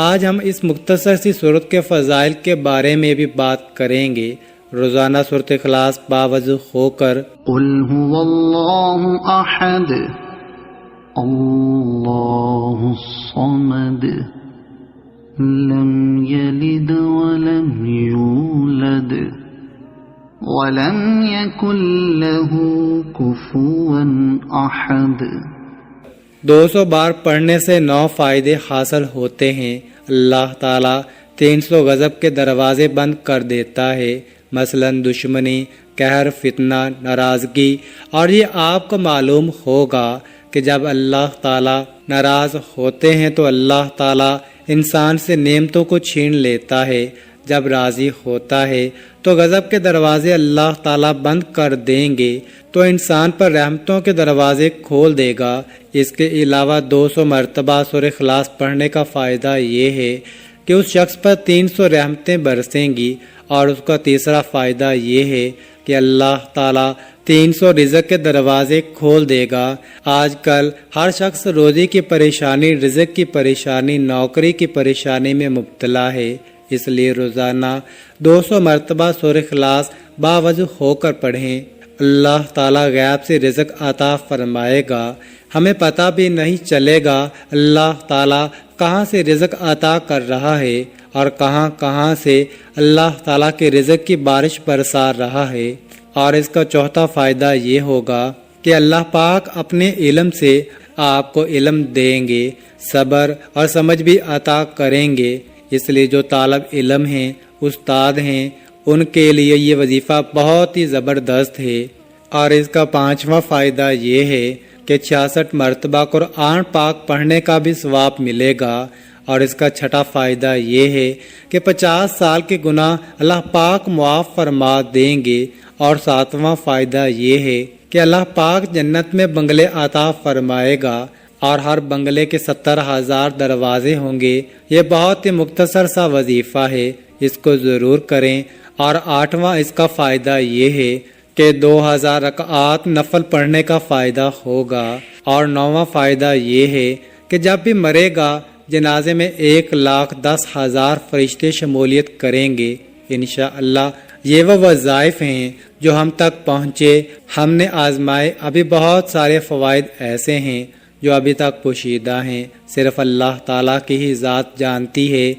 آج ہم اس مختصر سی صورت کے فضائل کے بارے میں بھی بات کریں گے۔ روزانہ سورۃ اخلاص باوضو ہو کر قل هو اللہ احد اللہ الصمد لم یلد ولم یولد ولم یکن له کفوا احد۔ 200 بار پڑھنے سے 9 فائدے حاصل ہوتے ہیں۔ اللہ تعالیٰ 300 غضب کے دروازے بند کر دیتا ہے، مثلا دشمنی، قہر، فتنہ، ناراضگی۔ اور یہ آپ کو معلوم ہوگا کہ جب اللہ تعالیٰ ناراض ہوتے ہیں تو اللہ تعالیٰ انسان سے نعمتوں کو چھین لیتا ہے، جب راضی ہوتا ہے تو غضب کے دروازے اللہ تعالیٰ بند کر دیں گے تو انسان پر رحمتوں کے دروازے کھول دے گا۔ اس کے علاوہ 200 مرتبہ سورۃ اخلاص پڑھنے کا فائدہ یہ ہے کہ اس شخص پر 300 رحمتیں برسیں گی، اور اس کا تیسرا فائدہ یہ ہے کہ اللہ تعالیٰ 300 رزق کے دروازے کھول دے گا۔ آج کل ہر شخص روزی کی پریشانی، رزق کی پریشانی، نوکری کی پریشانی میں مبتلا ہے، اس لیے روزانہ 200 مرتبہ سورۃ اخلاص باوضو ہو کر پڑھیں۔ اللہ تعالیٰ غیب سے رزق عطا فرمائے گا، ہمیں پتہ بھی نہیں چلے گا اللہ تعالیٰ کہاں سے رزق عطا کر رہا ہے اور کہاں کہاں سے اللہ تعالیٰ کے رزق کی بارش برسا رہا ہے۔ اور اس کا چوتھا فائدہ یہ ہوگا کہ اللہ پاک اپنے علم سے آپ کو علم دیں گے، صبر اور سمجھ بھی عطا کریں گے۔ اس لیے جو طالب علم ہیں، استاد ہیں، ان کے لیے یہ وظیفہ بہت ہی زبردست ہے۔ اور اس کا پانچواں فائدہ یہ ہے کہ 66 مرتبہ قرآن پاک پڑھنے کا بھی ثواب ملے گا۔ اور اس کا چھٹا فائدہ یہ ہے کہ 50 سال کے گناہ اللہ پاک معاف فرما دیں گے۔ اور ساتواں فائدہ یہ ہے کہ اللہ پاک جنت میں بنگلے عطا فرمائے گا، اور ہر بنگلے کے 70,000 دروازے ہوں گے۔ یہ بہت ہی مختصر سا وظیفہ ہے، اس کو ضرور کریں۔ اور 8واں اس کا فائدہ یہ ہے کہ 2000 رکعات نفل پڑھنے کا فائدہ ہوگا۔ اور 9واں فائدہ یہ ہے کہ جب بھی مرے گا جنازے میں 1,10,000 فرشتے شمولیت کریں گے۔ انشاءاللہ یہ وہ وظائف ہیں جو ہم تک پہنچے، ہم نے آزمائے۔ ابھی بہت سارے فوائد ایسے ہیں جو ابھی تک پوشیدہ ہیں، صرف اللہ تعالیٰ کی ہی ذات جانتی ہے۔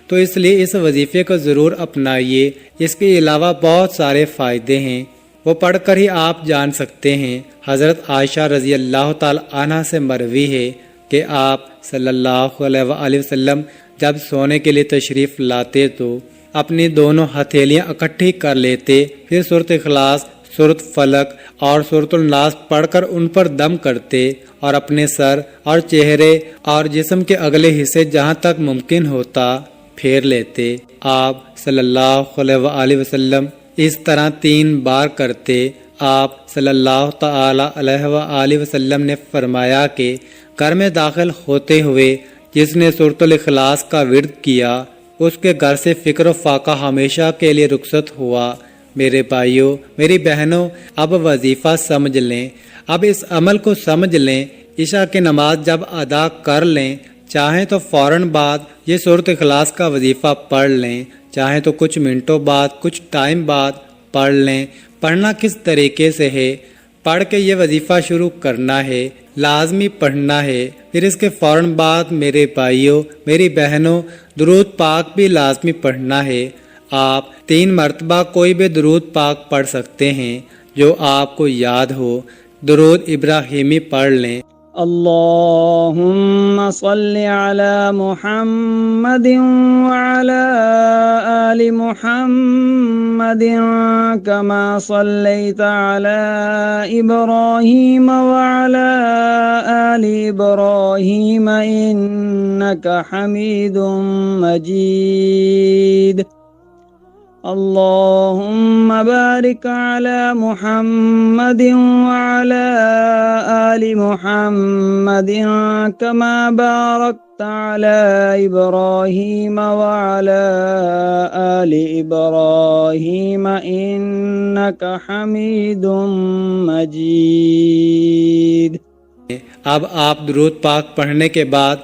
تو اس لیے اس وظیفے کو ضرور اپنائیے۔ اس کے علاوہ بہت سارے فائدے ہیں، وہ پڑھ کر ہی آپ جان سکتے ہیں۔ حضرت عائشہ رضی اللہ تعالی عنہ سے مروی ہے کہ آپ صلی اللہ علیہ وآلہ وسلم جب سونے کے لیے تشریف لاتے تو اپنی دونوں ہتھیلیاں اکٹھی کر لیتے، پھر سورۃ اخلاص، سورۃ فلق اور سورۃ الناس پڑھ کر ان پر دم کرتے، اور اپنے سر اور چہرے اور جسم کے اگلے حصے جہاں تک ممکن ہوتا پھیر لیتے۔ آپ صلی اللہ علیہ وآلہ وسلم اس طرح 3 بار کرتے۔ آپ صلی اللہ تعالی علیہ وآلہ وسلم نے فرمایا کہ گھر میں داخل ہوتے ہوئے جس نے سورۃ الاخلاص کا ورد کیا، اس کے گھر سے فکر و فاقہ ہمیشہ کے لیے رخصت ہوا۔ میرے بھائیوں، میری بہنوں، اب وظیفہ سمجھ لیں، اب اس عمل کو سمجھ لیں۔ عشاء کی نماز جب ادا کر لیں، چاہیں تو فوراً بعد یہ سورۃ اخلاص کا وظیفہ پڑھ لیں، چاہیں تو کچھ منٹوں بعد، کچھ ٹائم بعد پڑھ لیں۔ پڑھنا کس طریقے سے ہے؟ پڑھ کے یہ وظیفہ شروع کرنا ہے، لازمی پڑھنا ہے۔ پھر اس کے فوراً بعد میرے بھائیوں، میری بہنوں، درود پاک بھی لازمی پڑھنا ہے۔ آپ 3 مرتبہ کوئی بھی درود پاک پڑھ سکتے ہیں جو آپ کو یاد ہو۔ درود ابراہیمی پڑھ لیں۔ اللهم صل على محمد وعلى آل محمد كما صليت على إبراهيم وعلى آل إبراهيم إنك حميد مجيد۔ اللهم بارك على محمد وعلى آل محمد كما باركت على إبراهيم وعلى آل إبراهيم إنك حميد مجيد۔ اب آپ درود پاک پڑھنے کے بعد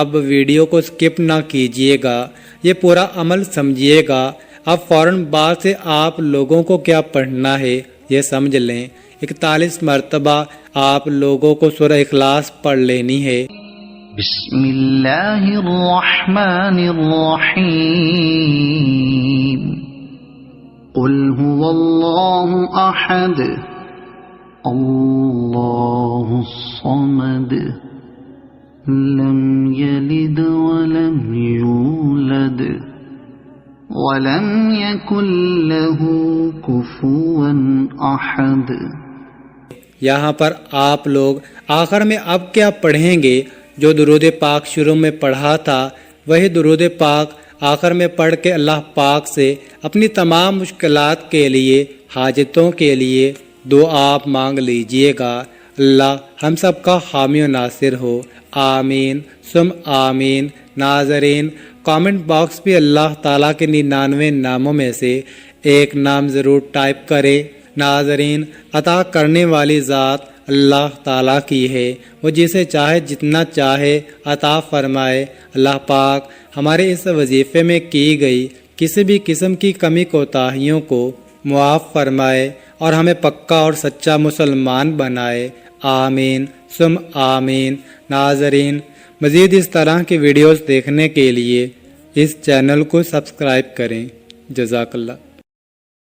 اب ویڈیو کو سکپ نہ کیجیے گا، یہ پورا عمل سمجھیے گا۔ اب فوراً بعد سے آپ لوگوں کو کیا پڑھنا ہے یہ سمجھ لیں۔ 41 مرتبہ آپ لوگوں کو سورہ اخلاص پڑھ لینی ہے۔ بسم اللہ الرحمن الرحیم قل هو اللہ احد اللہ الصمد لم یلد ولم یولد ولم یکن له کفوا احد۔ یہاں پر آپ لوگ آخر میں اب کیا پڑھیں گے؟ جو درود پاک شروع میں پڑھا تھا وہی درود پاک آخر میں پڑھ کے اللہ پاک سے اپنی تمام مشکلات کے لیے، حاجتوں کے لیے دعا مانگ لیجئے گا۔ اللہ ہم سب کا حامی و ناصر ہو، آمین ثم آمین۔ ناظرین، کامنٹ باکس بھی اللہ تعالیٰ کے 99 ناموں میں سے ایک نام ضرور ٹائپ کرے۔ ناظرین، عطا کرنے والی ذات اللہ تعالیٰ کی ہے، وہ جسے چاہے جتنا چاہے عطا فرمائے۔ اللہ پاک ہمارے اس وظیفے میں کی گئی کسی بھی قسم کی کمی کوتاہیوں کو معاف فرمائے اور ہمیں پکا اور سچا مسلمان بنائے، آمین ثم آمین۔ ناظرین، مزید اس طرح کی ویڈیوز دیکھنے کے لیے اس چینل کو سبسکرائب کریں۔ جزاک اللہ۔